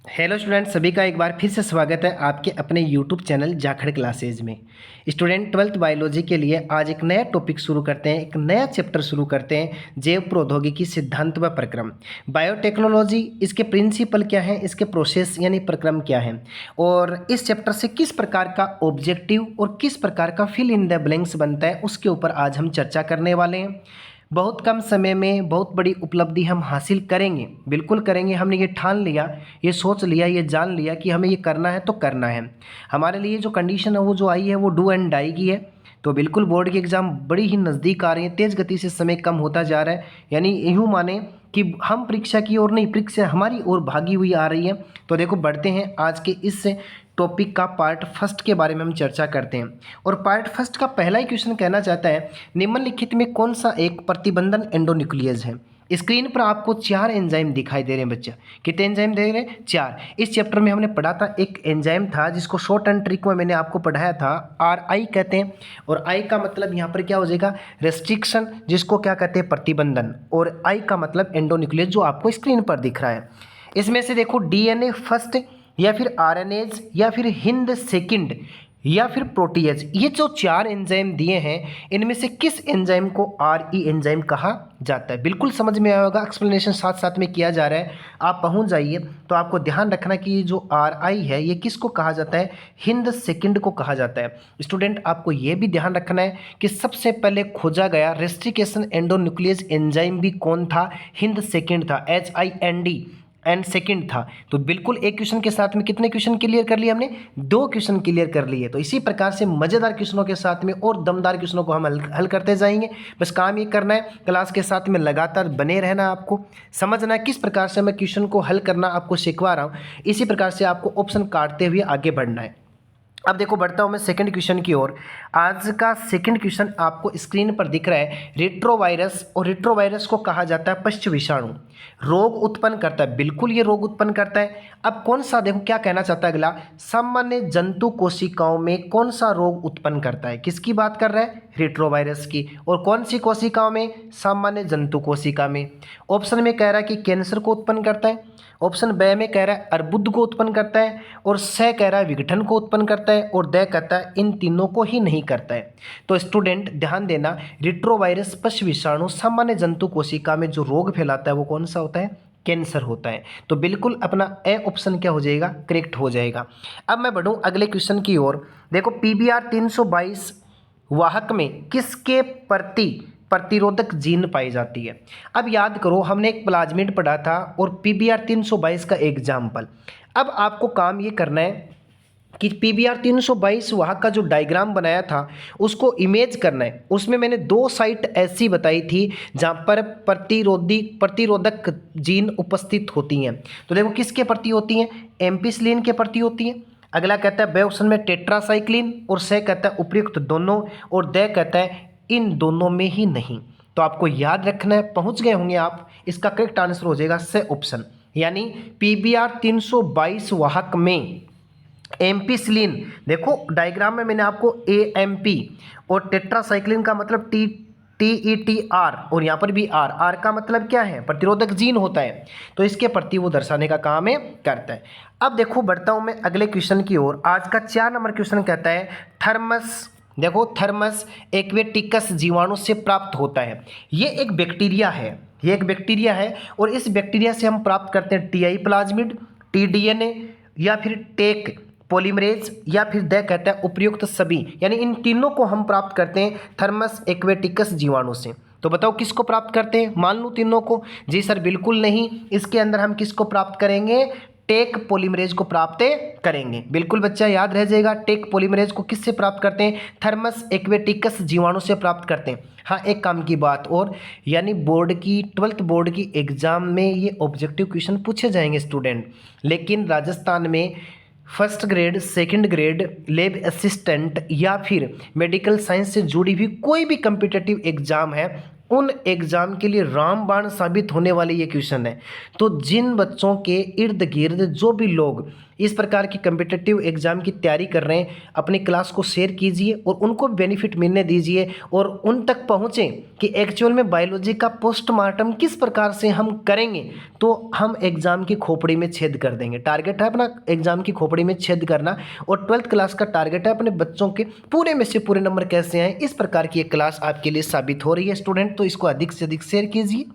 Hello student, सभी का एक बार फिर से स्वागत है आपके अपने यूट्यूब चैनल जाखड़ क्लासेज में। स्टूडेंट 12th बायोलॉजी के लिए आज एक नया टॉपिक शुरू करते हैं, एक नया चैप्टर शुरू करते हैं। जैव प्रौद्योगिकी सिद्धांत व प्रक्रम, बायोटेक्नोलॉजी, इसके प्रिंसिपल क्या है, इसके प्रोसेस यानी प्रक्रम क्या है, और इस चैप्टर से किस प्रकार का ऑब्जेक्टिव और किस प्रकार का फिल इन द ब्लैंक्स बनता है, उसके ऊपर आज हम चर्चा करने वाले हैं। बहुत कम समय में बहुत बड़ी उपलब्धि हम हासिल करेंगे, बिल्कुल करेंगे। हमने ये ठान लिया, ये सोच लिया, ये जान लिया कि हमें ये करना है तो करना है। हमारे लिए जो कंडीशन है वो जो आई है वो डू एंड डाई की है। तो बिल्कुल बोर्ड की एग्ज़ाम बड़ी ही नज़दीक आ रही है, तेज़ गति से समय कम होता जा रहा है। यानी यूँ माने कि हम परीक्षा की ओर नहीं, परीक्षा हमारी ओर भागी हुई आ रही है। तो देखो बढ़ते हैं आज के इस टॉपिक का पार्ट फर्स्ट के बारे में हम चर्चा करते हैं। और पार्ट फर्स्ट का पहला ही क्वेश्चन कहना चाहता है, निम्नलिखित में कौन सा एक प्रतिबंधन एंडोन्यूक्लियस है। स्क्रीन पर आपको 4 एंजाइम दिखाई दे रहे हैं बच्चा। कितने एंजाइम दे रहे हैं? 4। इस चैप्टर में हमने पढ़ा था एक एंजाइम था जिसको शॉर्ट एंड ट्रिक में मैंने आपको पढ़ाया था, RI कहते हैं। और I का मतलब यहाँ पर क्या हो जाएगा? रेस्ट्रिक्शन, जिसको क्या कहते हैं? प्रतिबंधन। और I का मतलब एंडोन्यूक्लियस, जो आपको स्क्रीन पर दिख रहा है। इसमें से देखो DNA फर्स्ट, या फिर RNase, या फिर हिंद सेकंड, या फिर प्रोटीएज, ये जो 4 एंजाइम दिए हैं, इनमें से किस एंजाइम को RE एंजाइम कहा जाता है? बिल्कुल समझ में आया होगा, एक्सप्लेनेशन साथ साथ में किया जा रहा है, आप पहुंच जाइए। तो आपको ध्यान रखना कि ये जो RI है ये किसको कहा जाता है? हिंद सेकंड को कहा जाता है। स्टूडेंट आपको ये भी ध्यान रखना है कि सबसे पहले खोजा गया रेस्ट्रिकेशन एंडोन्यूक्लियस एंजाइम भी कौन था? हिंद सेकंड था, HIND एंड सेकंड था। तो बिल्कुल एक क्वेश्चन के साथ में कितने क्वेश्चन क्लियर कर लिए हमने? 2 क्वेश्चन क्लियर कर लिए। तो इसी प्रकार से मज़ेदार क्वेश्चनों के साथ में और दमदार क्वेश्चनों को हम हल करते जाएंगे। बस काम ये करना है, क्लास के साथ में लगातार बने रहना है। आपको समझना है किस प्रकार से मैं क्वेश्चन को हल करना आपको सिखवा रहा हूँ, इसी प्रकार से आपको ऑप्शन काटते हुए आगे बढ़ना है। अब देखो बढ़ता हूँ मैं सेकंड क्वेश्चन की ओर। आज का सेकंड क्वेश्चन आपको स्क्रीन पर दिख रहा है, रेट्रोवायरस। और रेट्रोवायरस को कहा जाता है पश्च विषाणु, रोग उत्पन्न करता है। बिल्कुल ये रोग उत्पन्न करता है। अब कौन सा, देखो क्या कहना चाहता है अगला, सामान्य जंतु कोशिकाओं में कौन सा रोग उत्पन्न करता है? किसकी बात कर रहा है? रेट्रोवायरस की। और कौन सी कोशिकाओं में? सामान्य जंतु कोशिका में। ऑप्शन में कह रहा है कि कैंसर को उत्पन्न करता है, ऑप्शन ब में कह रहा है अर्बुद को उत्पन्न करता है, और स कह रहा है विघटन को उत्पन्न करता है, और द कहता है इन तीनों को ही नहीं करता है। तो स्टूडेंट ध्यान देना, रेट्रोवायरस पश्च विषाणु सामान्य जंतु कोशिका में जो रोग फैलाता है वो कौन सा होता है? कैंसर होता है। तो बिल्कुल अपना ए ऑप्शन क्या हो जाएगा? करेक्ट हो जाएगा। अब मैं बढ़ूँ अगले क्वेश्चन की ओर। देखो PBR 322 वाहक में किसके प्रति प्रतिरोधक जीन पाई जाती है? अब याद करो, हमने एक प्लाज्मिड पढ़ा था और PBR 322 का एग्जाम्पल। अब आपको काम ये करना है कि PBR 322 वाहक का जो डायग्राम बनाया था उसको इमेज करना है। उसमें मैंने 2 साइट ऐसी बताई थी जहाँ पर प्रतिरोधक जीन उपस्थित होती हैं। तो देखो किसके प्रति होती हैं? एम्पिसिलिन के प्रति होती हैं। अगला कहता है ब ऑप्शन में टेट्रासाइक्लिन, और स कहता है उपयुक्त दोनों, और द कहता है इन दोनों में ही नहीं। तो आपको याद रखना है, पहुंच गए होंगे आप। इसका करेक्ट आंसर हो जाएगा स ऑप्शन, यानी PBR 322 वाहक में एम्पिसिलिन, देखो डायग्राम में मैंने आपको AMP, और टेट्रासाइक्लिन का मतलब TETR, और यहाँ पर भी R का मतलब क्या है? प्रतिरोधक जीन होता है। तो इसके प्रति वो दर्शाने का काम है करता है। अब देखो बढ़ता हूँ मैं अगले क्वेश्चन की ओर। आज का 4 नंबर क्वेश्चन कहता है थर्मस, देखो थर्मस एक्वेटिकस जीवाणु से प्राप्त होता है। ये एक बैक्टीरिया है, ये एक बैक्टीरिया है, और इस बैक्टीरिया से हम प्राप्त करते हैं TI प्लाज्मिड, tDNA, या फिर टेक पॉलीमरेज, या फिर द कहता है उपयुक्त सभी। यानी इन तीनों को हम प्राप्त करते हैं थर्मस एक्वेटिकस जीवाणु से। तो बताओ किसको प्राप्त करते हैं? मान लूँ तीनों को। जी सर बिल्कुल नहीं, इसके अंदर हम किसको प्राप्त करेंगे? टेक पॉलीमरेज को प्राप्त करेंगे। बिल्कुल बच्चा याद रह जाएगा, टेक पॉलीमरेज को किससे प्राप्त करते हैं? थर्मस एक्वेटिकस जीवाणु से प्राप्त करते हैं। हाँ एक काम की बात और, यानी बोर्ड की 12th बोर्ड की एग्जाम में ये ऑब्जेक्टिव क्वेश्चन पूछे जाएंगे स्टूडेंट। लेकिन राजस्थान में first grade, second grade, lab assistant, या फिर मेडिकल साइंस से जुड़ी हुई कोई भी कम्पिटिटिव एग्जाम है, उन एग्ज़ाम के लिए रामबाण साबित होने वाले ये क्वेश्चन है। तो जिन बच्चों के इर्द गिर्द जो भी लोग इस प्रकार की कम्पिटिटिव एग्जाम की तैयारी कर रहे हैं, अपनी क्लास को शेयर कीजिए और उनको बेनिफिट मिलने दीजिए और उन तक पहुँचें कि एक्चुअल में बायोलॉजी का पोस्टमार्टम किस प्रकार से हम करेंगे तो हम एग्जाम की खोपड़ी में छेद कर देंगे। टारगेट है अपना एग्जाम की खोपड़ी में छेद करना, और 12th क्लास का टारगेट है अपने बच्चों के पूरे में से पूरे नंबर कैसे आए। इस प्रकार की एक क्लास आपके लिए साबित हो रही है स्टूडेंट, तो इसको अधिक से अधिक शेयर कीजिए।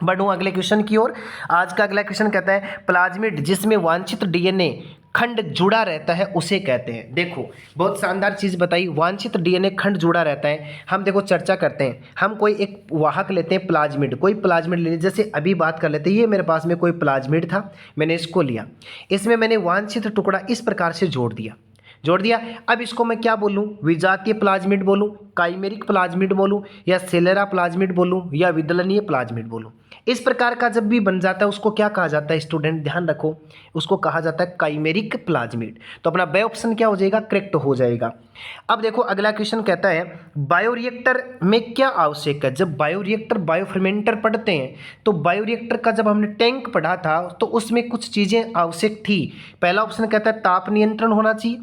बढ़ूँ अगले क्वेश्चन की ओर। आज का अगला क्वेश्चन कहता है प्लाज्मिड जिसमें वांछित डीएनए खंड जुड़ा रहता है उसे कहते हैं। देखो बहुत शानदार चीज़ बताई, वांछित डीएनए खंड जुड़ा रहता है। हम देखो चर्चा करते हैं, हम कोई एक वाहक लेते हैं प्लाज्मिड, कोई प्लाज्मिड ले, जैसे अभी बात कर लेते हैं, ये मेरे पास में कोई प्लाज्मिड था, मैंने इसको लिया, इसमें मैंने वांछित टुकड़ा इस प्रकार से जोड़ दिया। अब इसको मैं क्या बोलूँ, विजातीय प्लाज्मिड बोलूँ, काइमेरिक प्लाज्मिड बोलूँ, या सेलेरा प्लाज्मिड बोलूँ, या विदलनीय प्लाज्मिड बोलूँ। इस प्रकार का जब भी बन जाता है उसको क्या कहा जाता है स्टूडेंट, ध्यान रखो, उसको कहा जाता है काइमेरिक प्लाज्मिड। तो अपना बे ऑप्शन क्या हो जाएगा, करेक्ट हो जाएगा। अब देखो अगला क्वेश्चन कहता है बायोरिएक्टर में क्या आवश्यक है। जब बायोरिएक्टर बायोफर्मेंटर पढ़ते हैं तो बायोरिएक्टर का जब हमने टैंक पढ़ा था तो उसमें कुछ चीज़ें आवश्यक थी। पहला ऑप्शन कहता है ताप नियंत्रण होना चाहिए,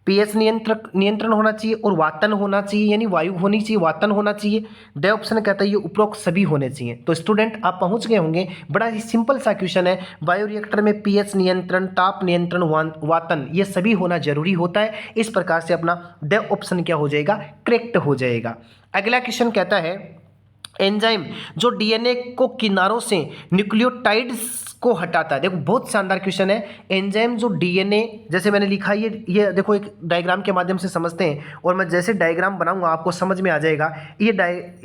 पीएच नियंत्रण होना चाहिए, और वातन होना चाहिए, यानी वायु होनी चाहिए, वातन होना चाहिए। ड ऑप्शन कहता है ये उपरोक्त सभी होने चाहिए। तो स्टूडेंट आप पहुंच गए होंगे, बड़ा ही सिंपल सा क्वेश्चन है। बायोरिएक्टर में पीएच नियंत्रण, ताप नियंत्रण, वातन ये सभी होना जरूरी होता है। इस प्रकार से अपना ड ऑप्शन क्या हो जाएगा, करेक्ट हो जाएगा। अगला क्वेश्चन कहता है एंजाइम जो डीएनए को किनारों से न्यूक्लियोटाइड्स को हटाता है। देखो बहुत शानदार क्वेश्चन है। एंजाइम जो डीएनए, जैसे मैंने लिखा ये देखो एक डायग्राम के माध्यम से समझते हैं, और मैं जैसे डायग्राम बनाऊंगा आपको समझ में आ जाएगा। ये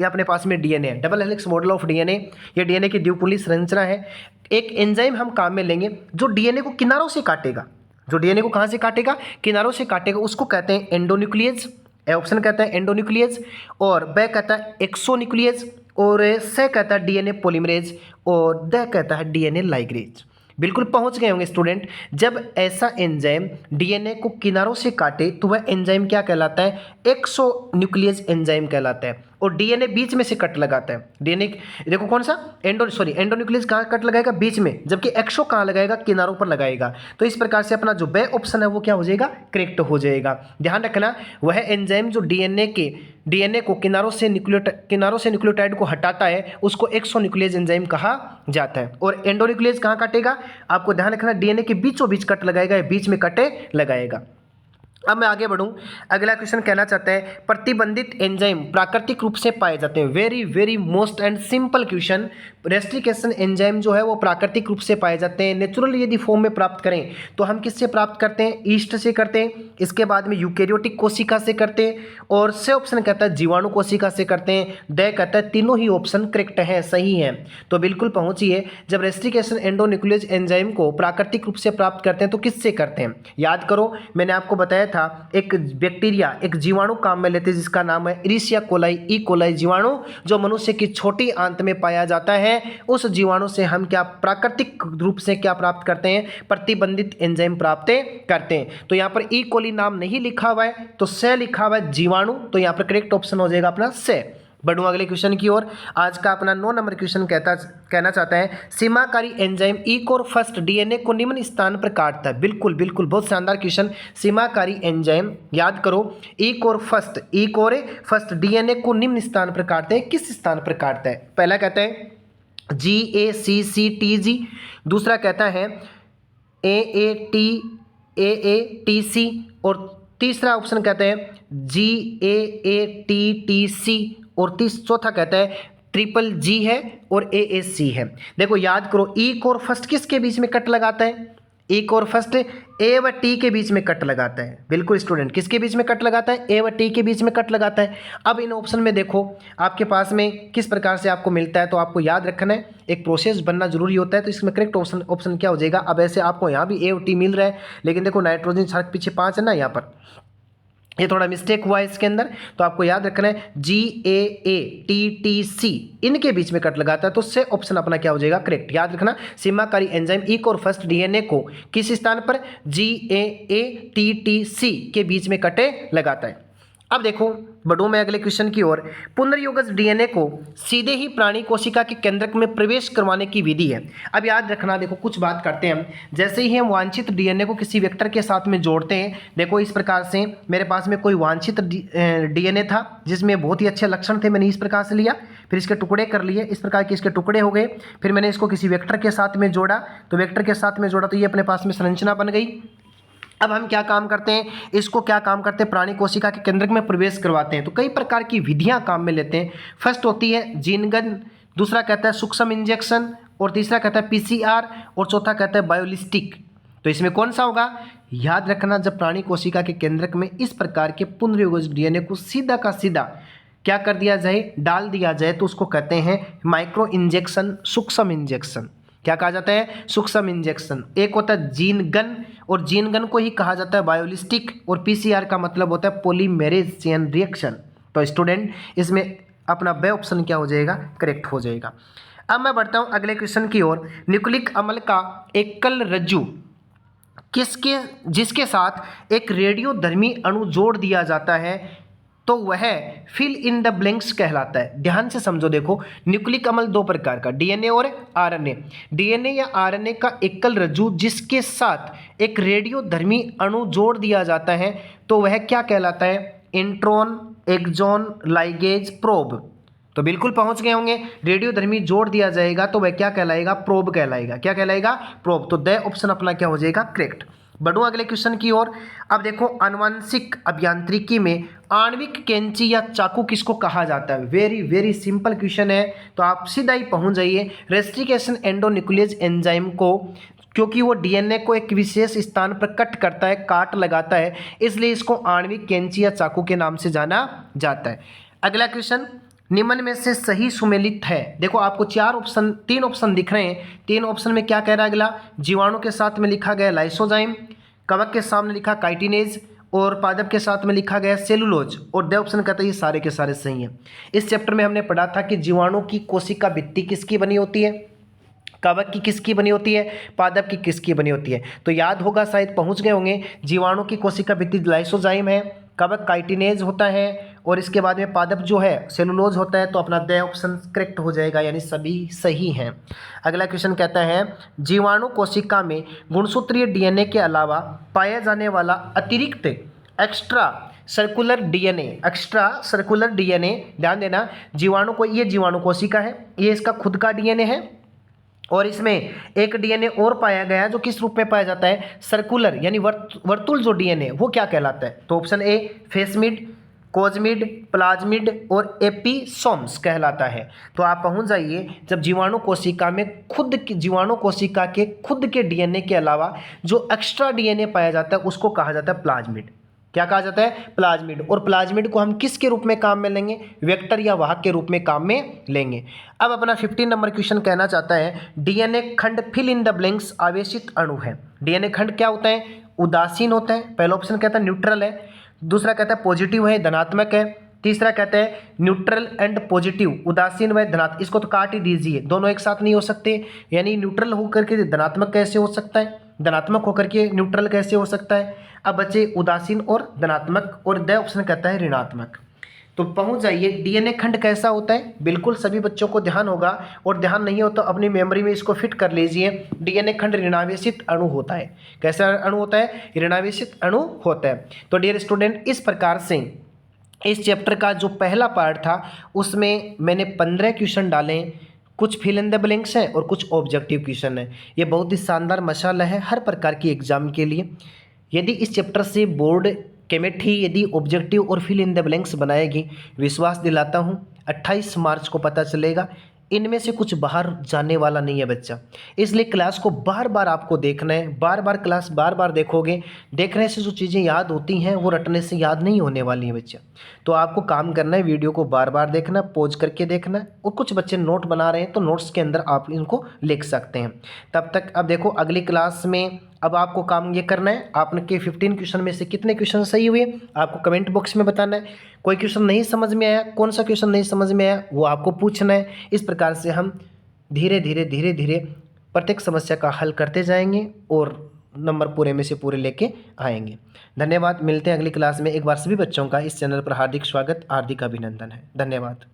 अपने पास में डीएनए है, double helix model of DNA, ये डीएनए की द्विकुली संरचना है। एक एंजाइम हम काम में लेंगे जो डीएनए को किनारों से काटेगा, जो डीएनए को कहाँ से काटेगा, किनारों से काटेगा, उसको कहते हैं एंडोन्यूक्लियस। ए ऑप्शन कहता है एंडोन्यूक्लियस, और ब कहता है एक्सोन्यूक्लियस, और स कहता है डीएनए पॉलीमरेज, और द कहता है डीएनए लाइगेज। बिल्कुल पहुंच गए होंगे स्टूडेंट। जब ऐसा एंजाइम डीएनए को किनारों से काटे तो वह एंजाइम क्या कहलाता है, एक्सोन्यूक्लियस एंजाइम कहलाता है। और डीएनए बीच में से कट लगाता है। डीएनए देखो कौन सा एंडोन्यूक्लियस कहाँ कट लगाएगा, बीच में, जबकि एक्सो कहाँ लगाएगा, किनारों पर लगाएगा। तो इस प्रकार से अपना जो बे ऑप्शन है वो क्या हो जाएगा, करेक्ट हो जाएगा। ध्यान रखना वह एंजाइम जो डीएनए को किनारों से न्यूक्लियोटाइड को हटाता है उसको एक्सोन्यूक्लियस एंजाइम कहा जाता है। और एंडोन्यूक्लियस कहाँ काटेगा, आपको ध्यान रखना डीएनए के बीचों बीच कट लगाएगा, बीच में कटे लगाएगा। अब मैं आगे बढ़ूं, अगला क्वेश्चन कहना चाहता है प्रतिबंधित एंजाइम प्राकृतिक रूप से पाए जाते हैं। Very very most and simple question. Restriction enzyme जो है वो प्राकृतिक रूप से पाए जाते हैं। नेचुरल यदि फॉर्म में प्राप्त करें तो हम किससे प्राप्त करते हैं, ईस्ट से करते हैं, इसके बाद में यूकेरियोटिक कोशिका से करते हैं, और से ऑप्शन कहता है जीवाणु कोशिका से करते हैं। ड कहता है तीनों ही ऑप्शन करेक्ट है, सही है। तो बिल्कुल पहुंचिए, जब रेस्ट्रिकेशन एंडोन्यूक्लियस एंजाइम को प्राकृतिक रूप से प्राप्त करते हैं तो किससे करते हैं, याद करो मैंने आपको बताया था एक बैक्टीरिया, एक जीवाणु काम में लेते हैं जिसका नाम है इरिशिया कोलाई, ई कोलाई जीवाणु, जो मनुष्य की छोटी आंत में पाया जाता है। उस जीवाणु से हम क्या प्राकृतिक रूप से क्या प्राप्त करते हैं, प्रतिबंधित एंजाइम प्राप्त करते हैं। तो यहाँ पर ई कोली नाम नहीं लिखा हुआ है तो से लिखा हुआ है जीवाणु, तो यहाँ पर करेक्ट ऑप्शन हो जाएगा अपना से। बढ़ूँ अगले क्वेश्चन की ओर। आज का अपना 9 नंबर क्वेश्चन कहना चाहता है सीमाकारी एंजाइम ई कोर फर्स्ट डीएनए को निम्न स्थान पर काटता है। बिल्कुल बिल्कुल बहुत शानदार क्वेश्चन। सीमाकारी एंजाइम याद करो, ई कोर फर्स्ट डीएनए को निम्न स्थान पर काटते हैं। किस स्थान पर काटता है, पहला कहता है GACCTG, दूसरा कहता है AATC, और तीसरा ऑप्शन कहता है GAATTC, और चौथा कहता है GGG है और AAC है। देखो याद करो, ई कोर फर्स्ट किसके बीच में कट लगाता है, ई कोर फर्स्ट ए व टी के बीच में कट लगाता है। बिल्कुल स्टूडेंट, किसके बीच में कट लगाता है, ए व टी के बीच में कट लगाता है। अब इन ऑप्शन में देखो आपके पास में किस प्रकार से आपको मिलता है, तो आपको याद रखना है, एक प्रोसेस बनना जरूरी होता है। तो इसमें करेक्ट ऑप्शन क्या हो जाएगा। अब ऐसे आपको यहाँ भी ए व टी मिल रहा है, लेकिन देखो नाइट्रोजन छात्र पीछे 5 है ना, यहाँ पर ये थोड़ा मिस्टेक हुआ है इसके अंदर, तो आपको याद रखना है GAATTC इनके बीच में कट लगाता है। तो से ऑप्शन अपना क्या हो जाएगा, करेक्ट। याद रखना सीमाकारी एंजाइम ई कोर फर्स्ट डीएनए को किस स्थान पर, GAATTC के बीच में कटे लगाता है। अब देखो बढ़ूं मैं अगले क्वेश्चन की ओर। पुनर्योगज डीएनए को सीधे ही प्राणी कोशिका के केंद्रक में प्रवेश करवाने की विधि है। अब याद रखना, देखो कुछ बात करते हैं हम। जैसे ही हम वांछित डीएनए को किसी वेक्टर के साथ में जोड़ते हैं, देखो इस प्रकार से मेरे पास में कोई वांछित डीएनए था जिसमें बहुत ही अच्छे लक्षण थे, मैंने इस प्रकार से लिया, फिर इसके टुकड़े कर लिए, इस प्रकार के इसके टुकड़े हो गए, फिर मैंने इसको किसी वेक्टर के साथ में जोड़ा, तो वेक्टर के साथ में जोड़ा तो ये अपने पास में संरचना बन गई। अब हम क्या काम करते हैं, इसको क्या काम करते हैं, प्राणी कोशिका के केंद्रक में प्रवेश करवाते हैं। तो कई प्रकार की विधियां काम में लेते हैं। फर्स्ट होती है जीनगन, दूसरा कहता है सूक्ष्म इंजेक्शन, और तीसरा कहता है पीसीआर, और चौथा कहता है बायोलिस्टिक। तो इसमें कौन सा होगा, याद रखना, जब प्राणी कोशिका के केंद्रक में इस प्रकार के पुनर्योजित डीएनए को सीधा का सीधा क्या कर दिया जाए, डाल दिया जाए, तो उसको कहते हैं माइक्रो इंजेक्शन, सूक्ष्म इंजेक्शन। क्या कहा जाता है, सूक्ष्म इंजेक्शन। एक होता है जीन गन, और जीन गन को ही कहा जाता है बायोलिस्टिक, और पीसीआर का मतलब होता है पॉलीमेरेज चेन रिएक्शन। तो स्टूडेंट इसमें अपना बे ऑप्शन क्या हो जाएगा, करेक्ट हो जाएगा। अब मैं बढ़ता हूं अगले क्वेश्चन की ओर। न्यूक्लिक अम्ल का एकल रज्जु जिसके साथ एक रेडियोधर्मी अणु जोड़ दिया जाता है, तो वह फिल इन द ब्लैंक्स कहलाता है। ध्यान से समझो, देखो न्यूक्लिक अम्ल दो प्रकार का, डीएनए और आरएनए। डीएनए या आरएनए का एकल रज्जु जिसके साथ एक रेडियोधर्मी अणु जोड़ दिया जाता है, तो वह क्या कहलाता है, इंट्रॉन, एक्सॉन, लाइगेज, प्रोब। तो बिल्कुल पहुंच गए होंगे, रेडियोधर्मी जोड़ दिया जाएगा तो वह क्या कहलाएगा, प्रोब कहलाएगा। क्या कहलाएगा, प्रोब। तो द ऑप्शन अपना क्या हो जाएगा, करेक्ट। बढ़ूं अगले क्वेश्चन की ओर। अब देखो आनुवंशिक अभियांत्रिकी में आणविक कैंची या चाकू किसको कहा जाता है। वेरी वेरी सिंपल क्वेश्चन है, तो आप सीधा ही पहुंच जाइए। रेस्ट्रिकेशन एंडोन्यूक्लियस एंजाइम को, क्योंकि वो डीएनए को एक विशेष स्थान पर कट करता है, काट लगाता है, इसलिए इसको आणविक कैंची या चाकू के नाम से जाना जाता है। अगला क्वेश्चन, निम्न में से सही सुमेलित है। देखो आपको तीन ऑप्शन दिख रहे हैं। तीन ऑप्शन में क्या कह रहा है, अगला जीवाणु के साथ में लिखा गया लाइसोजाइम, कवक के सामने लिखा काइटिनेज, और पादप के साथ में लिखा गया सेलुलोज, और द ऑप्शन कहता है ये सारे के सारे सही हैं। इस चैप्टर में हमने पढ़ा था कि जीवाणु की कोशिका भित्ति किसकी बनी होती है, कवक की किसकी बनी होती है, पादप की किसकी बनी होती है। तो याद होगा, शायद पहुंच गए होंगे। जीवाणु की कोशिका भित्ति लाइसोजाइम है, कवक काइटिनेज होता है, और इसके बाद में पादप जो है सेलुलोज होता है। तो अपना द ऑप्शन करेक्ट हो जाएगा, यानी सभी सही हैं। अगला क्वेश्चन कहता है, जीवाणु कोशिका में गुणसूत्रीय डीएनए के अलावा पाया जाने वाला अतिरिक्त एक्स्ट्रा सर्कुलर डीएनए, ध्यान देना, जीवाणु को, ये जीवाणु कोशिका है, ये इसका खुद का डीएनए है, और इसमें एक डीएनए और पाया गया जो किस रूप में पाया जाता है, सर्कुलर, यानी वर्तुल जो डीएनए वो क्या कहलाता है। तो ऑप्शन ए फेसमिड, कोजमिड, प्लाज्मिड और एपिसोम्स कहलाता है। तो आप पहुंच जाइए, जब जीवाणु कोशिका में जीवाणु कोशिका के खुद के डीएनए के अलावा जो एक्स्ट्रा डीएनए पाया जाता है उसको कहा जाता है प्लाज्मिड। क्या कहा जाता है, प्लाज्मिड। और प्लाज्मिड को हम किसके रूप में काम में लेंगे, वेक्टर या वाहक के रूप में काम में लेंगे। अब अपना 15 नंबर क्वेश्चन कहना चाहता है, डीएनए खंड फिल इन द ब्लैंक्स आवेशित अणु है। डीएनए खंड क्या होता है, उदासीन होता है। पहला ऑप्शन कहता है न्यूट्रल है, दूसरा कहता है पॉजिटिव है, धनात्मक है, तीसरा कहता है न्यूट्रल एंड पॉजिटिव, उदासीन व धनात्मक। इसको तो काट ही दीजिए, दोनों एक साथ नहीं हो सकते। यानी न्यूट्रल होकर के धनात्मक कैसे हो सकता है, धनात्मक होकर के न्यूट्रल कैसे हो सकता है। अब बचे उदासीन और धनात्मक, और द ऑप्शन कहता है ऋणात्मक। तो पहुंच जाइए, डीएनए खंड कैसा होता है, बिल्कुल सभी बच्चों को ध्यान होगा, और ध्यान नहीं हो तो अपनी मेमोरी में इसको फिट कर लीजिए। डीएनए खंड ऋणावेशित अणु होता है। कैसा अणु होता है, ऋणावेशित अणु होता है। तो डियर स्टूडेंट, इस प्रकार से इस चैप्टर का जो पहला पार्ट था उसमें मैंने 15 क्वेश्चन डाले, कुछ फिल इन द ब्लैंक्स हैं और कुछ ऑब्जेक्टिव क्वेश्चन है। ये बहुत ही शानदार मसाला है हर प्रकार की एग्जाम के लिए। यदि इस चैप्टर से बोर्ड केमिस्ट्री यदि ऑब्जेक्टिव और फिल इन द ब्लैंक्स बनाएगी, विश्वास दिलाता हूँ 28 मार्च को पता चलेगा, इनमें से कुछ बाहर जाने वाला नहीं है बच्चा। इसलिए क्लास को बार बार आपको देखना है, बार बार क्लास बार बार देखोगे, देखने से जो चीज़ें याद होती हैं वो रटने से याद नहीं होने वाली हैं बच्चा। तो आपको काम करना है, वीडियो को बार बार देखना, पॉज करके देखना, और कुछ बच्चे नोट बना रहे हैं तो नोट्स के अंदर आप इनको लिख सकते हैं। तब तक अब देखो अगली क्लास में अब आपको काम ये करना है, आपके 15 क्वेश्चन में से कितने क्वेश्चन सही हुए आपको कमेंट बॉक्स में बताना है। कोई क्वेश्चन नहीं समझ में आया, कौन सा क्वेश्चन नहीं समझ में आया वो आपको पूछना है। इस प्रकार से हम धीरे धीरे प्रत्येक समस्या का हल करते जाएंगे और नंबर पूरे में से पूरे लेके आएंगे। धन्यवाद, मिलते हैं अगली क्लास में। एक बार सभी बच्चों का इस चैनल पर हार्दिक स्वागत, हार्दिक अभिनंदन है। धन्यवाद।